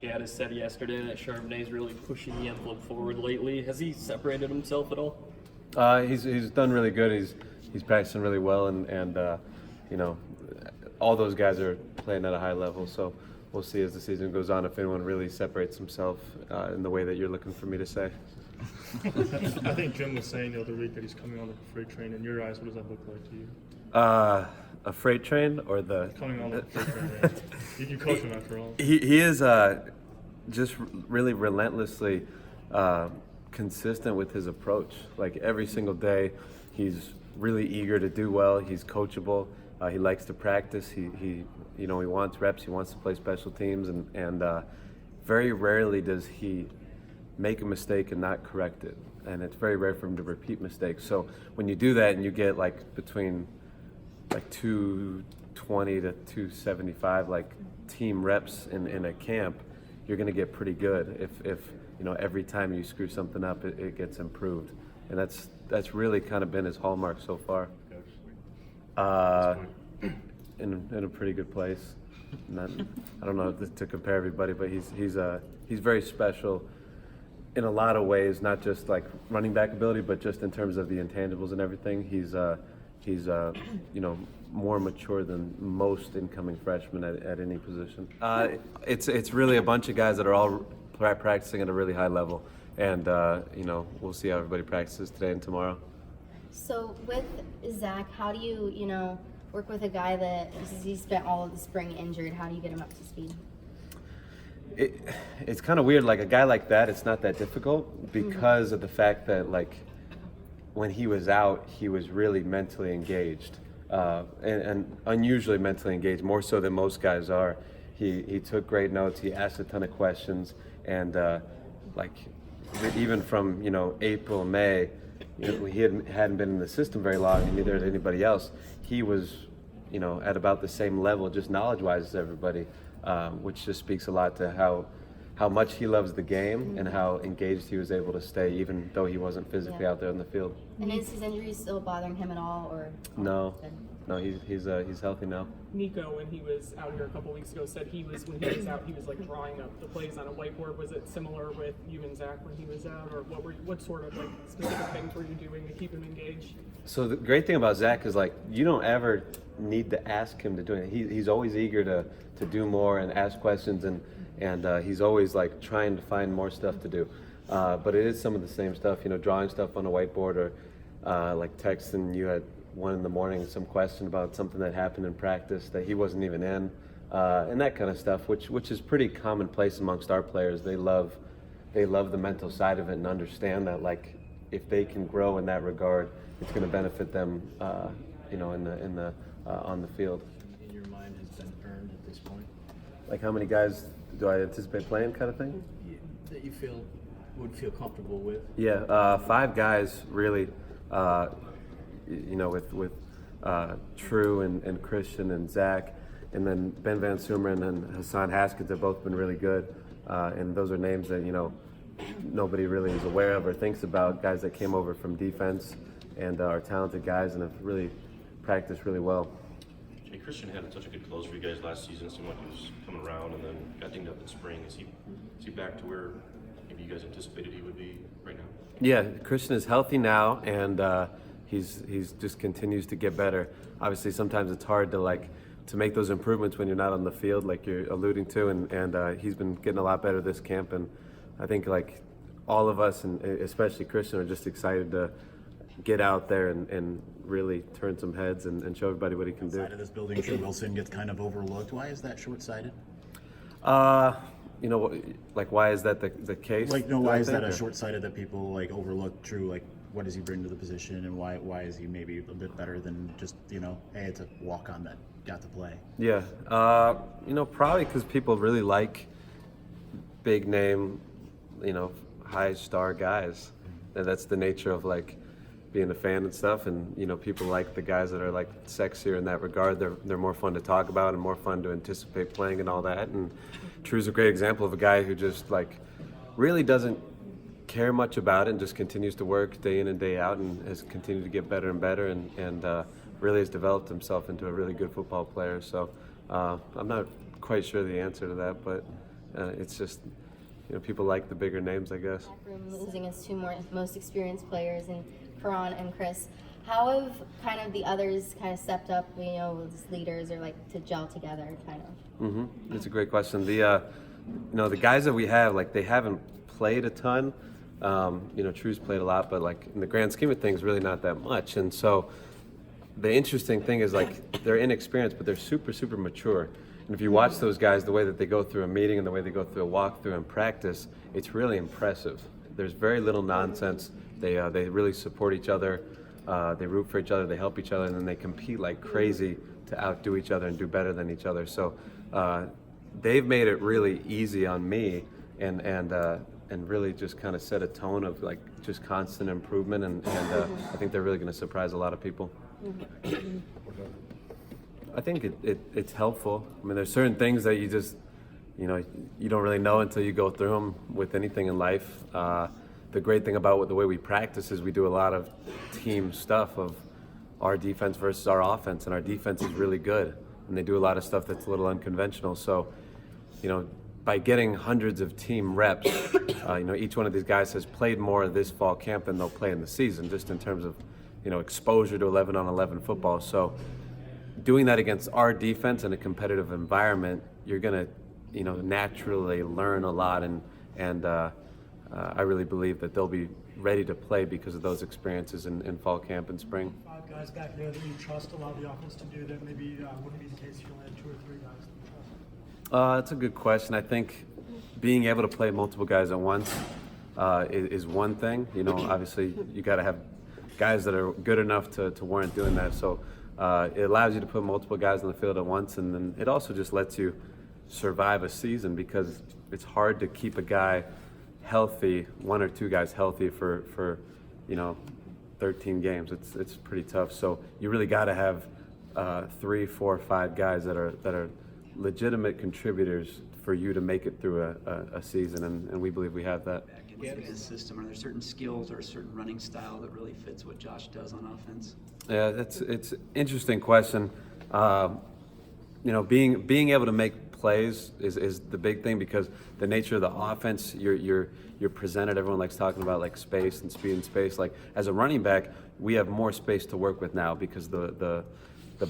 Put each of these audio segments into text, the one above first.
Gaddis said yesterday that Charbonnet's really pushing the envelope forward lately. Has he separated himself at all? He's done really good. He's practicing really well, and you know, all those guys are playing at a high level. So we'll see as the season goes on if anyone really separates himself in the way that you're looking for me to say. I think Jim was saying the other week that he's coming on like a freight train. In your eyes, what does that look like to you? A freight train or the Coming on like a freight train. Yeah. You coach him after all. he is just really relentlessly consistent with his approach. Like every single day, he's really eager to do well. He's coachable. He likes to practice. He wants reps. He wants to play special teams, and very rarely does he make a mistake and not correct it. And it's very rare for him to repeat mistakes. So when you do that and you get like between like 220 to 275 like team reps in a camp, you're going to get pretty good if every time you screw something up it gets improved. And that's really kind of been his hallmark so far. In a pretty good place. I don't know to compare everybody, but he's very special in a lot of ways, not just like running back ability, but just in terms of the intangibles and everything. He's more mature than most incoming freshmen at any position. It's really a bunch of guys that are all practicing at a really high level, and we'll see how everybody practices today and tomorrow. So with Zach, how do you work with a guy that he spent all of the spring injured? How do you get him up to speed? It's kind of weird. Like a guy like that, it's not that difficult because of the fact that like when he was out, he was really mentally engaged and unusually mentally engaged, more so than most guys are. He took great notes. He asked a ton of questions, and even from April, May, he hadn't been in the system very long, and neither had anybody else. He was at about the same level, just knowledge-wise, as everybody. Which just speaks a lot to how much he loves the game and how engaged he was able to stay, even though he wasn't physically out there on the field. And is his injury still bothering him at all, or? No, he's healthy now. Nico, when he was out here a couple weeks ago, said when he was out, he was like drawing up the plays on a whiteboard. Was it similar with you and Zach when he was out, or what sort of like specific things were you doing to keep him engaged? So the great thing about Zach is like you don't ever need to ask him to do it. He's always eager to do more and ask questions, and he's always like trying to find more stuff to do. But it is some of the same stuff, drawing stuff on a whiteboard or like texting you at 1 a.m. some question about something that happened in practice that he wasn't even in, and that kind of stuff, which is pretty commonplace amongst our players. They love the mental side of it and understand that like if they can grow in that regard, it's going to benefit them, on the field. In your mind has been earned at this point? Like how many guys do I anticipate playing, kind of thing? That you would feel comfortable with? Yeah, 5 guys really. With True and Christian and Zach, and then Ben Van Sumeren and Hassan Haskins have both been really good, and those are names that nobody really is aware of or thinks about. Guys that came over from defense and are talented guys and have really practiced really well. Jay, Christian had such a good close for you guys last season. It seemed like he was coming around and then got dinged up in spring. Is he back to where maybe you guys anticipated he would be right now? Yeah, Christian is healthy now, and he's just continues to get better. Obviously, sometimes it's hard to make those improvements when you're not on the field, like you're alluding to, and he's been getting a lot better this camp. And I think like all of us, and especially Christian, are just excited to get out there and really turn some heads and show everybody what he can do. Outside of this building, sure, Wilson gets kind of overlooked. Why is that short-sighted? Why is that the case? Why is that a short-sighted that people overlook True? Like, what does he bring to the position, and why is he maybe a bit better than just hey, it's a walk-on that got to play? Yeah, probably because people really like big name, high star guys. And that's the nature of being a fan and stuff, and people like the guys that are sexier in that regard. They're more fun to talk about and more fun to anticipate playing and all that. And True's a great example of a guy who just really doesn't care much about it and just continues to work day in and day out and has continued to get better and better and really has developed himself into a really good football player. So I'm not quite sure the answer to that, but It's just, people like the bigger names, I guess. Back room losing his two most experienced players in Karan and Chris. How have kind of the others kind of stepped up, as leaders or like to gel together, kind of? That's a great question. The guys that we have, like, they haven't played a ton. True's played a lot, but like in the grand scheme of things, really not that much. And so the interesting thing is, like, they're inexperienced, but they're super, super mature. And if you watch those guys, the way that they go through a meeting and the way they go through a walkthrough and practice, it's really impressive. There's very little nonsense. They really support each other. They root for each other. They help each other, and then they compete like crazy to outdo each other and do better than each other. So they've made it really easy on me, and really just kind of set a tone of like just constant improvement. And I think they're really going to surprise a lot of people. I think it's helpful. I mean, there's certain things that you just, you don't really know until you go through them with anything in life. The great thing about the way we practice is we do a lot of team stuff of our defense versus our offense, and our defense is really good, and they do a lot of stuff that's a little unconventional. So, by getting hundreds of team reps, each one of these guys has played more this fall camp than they'll play in the season, just in terms of, exposure to 11-on-11 football. So doing that against our defense in a competitive environment, you're going to, naturally learn a lot, and I really believe that they'll be ready to play because of those experiences in fall camp and spring. 5 guys back there that you trust allow the offense to do that maybe wouldn't be the case if you only had 2 or 3 guys that you trust? That's a good question. I think being able to play multiple guys at once is one thing. Obviously you got to have guys that are good enough to warrant doing that. So it allows you to put multiple guys on the field at once, and then it also just lets you survive a season, because it's hard to keep a guy healthy, 1 or 2 guys healthy for 13 games. It's pretty tough. So you really got to have 3, 4, 5 guys that are legitimate contributors for you to make it through a season, and we believe we have that. What's the system? Are there certain skills or a certain running style that really fits what Josh does on offense? Yeah, it's an interesting question. Being able to make plays is the big thing, because the nature of the offense, you're presented. Everyone likes talking about like space and speed and space. Like, as a running back, we have more space to work with now, because the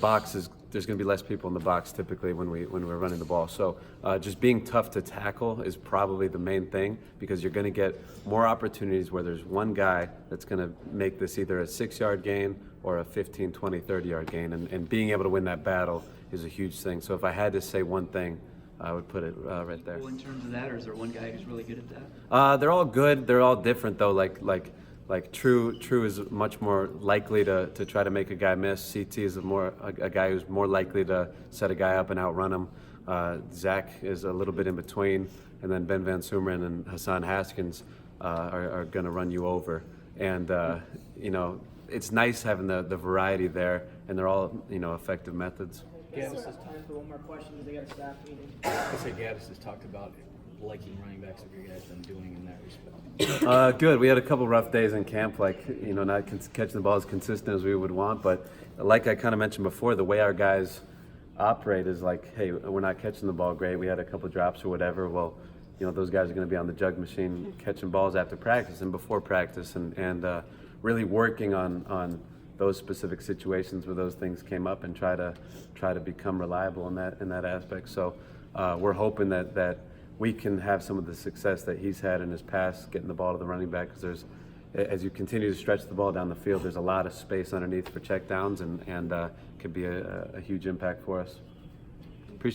box is, there's going to be less people in the box typically when we're running the ball. So just being tough to tackle is probably the main thing, because you're going to get more opportunities where there's one guy that's going to make this either a 6-yard gain or a 15, 20, 30-yard gain. And being able to win that battle is a huge thing. So if I had to say one thing, I would put it right there. Well, in terms of that, or is there one guy who's really good at that? They're all good. They're all different though. Like True is much more likely to try to make a guy miss. CT is a guy who's more likely to set a guy up and outrun him. Zach is a little bit in between, and then Ben Van Sumeren and Hassan Haskins are going to run you over. And it's nice having the variety there, and they're all effective methods. Gaddis has time for one more question because they got a staff meeting. I say Gaddis has talked about liking running backs. What you guys been doing in that respect? Good. We had a couple rough days in camp, not catching the ball as consistent as we would want. But like I kind of mentioned before, the way our guys operate is like, hey, we're not catching the ball great. We had a couple drops or whatever. Well, those guys are going to be on the jug machine catching balls after practice and before practice, and really working on those specific situations where those things came up, and try to become reliable in that aspect. So we're hoping that we can have some of the success that he's had in his past getting the ball to the running back, because as you continue to stretch the ball down the field, there's a lot of space underneath for checkdowns, and could be a huge impact for us.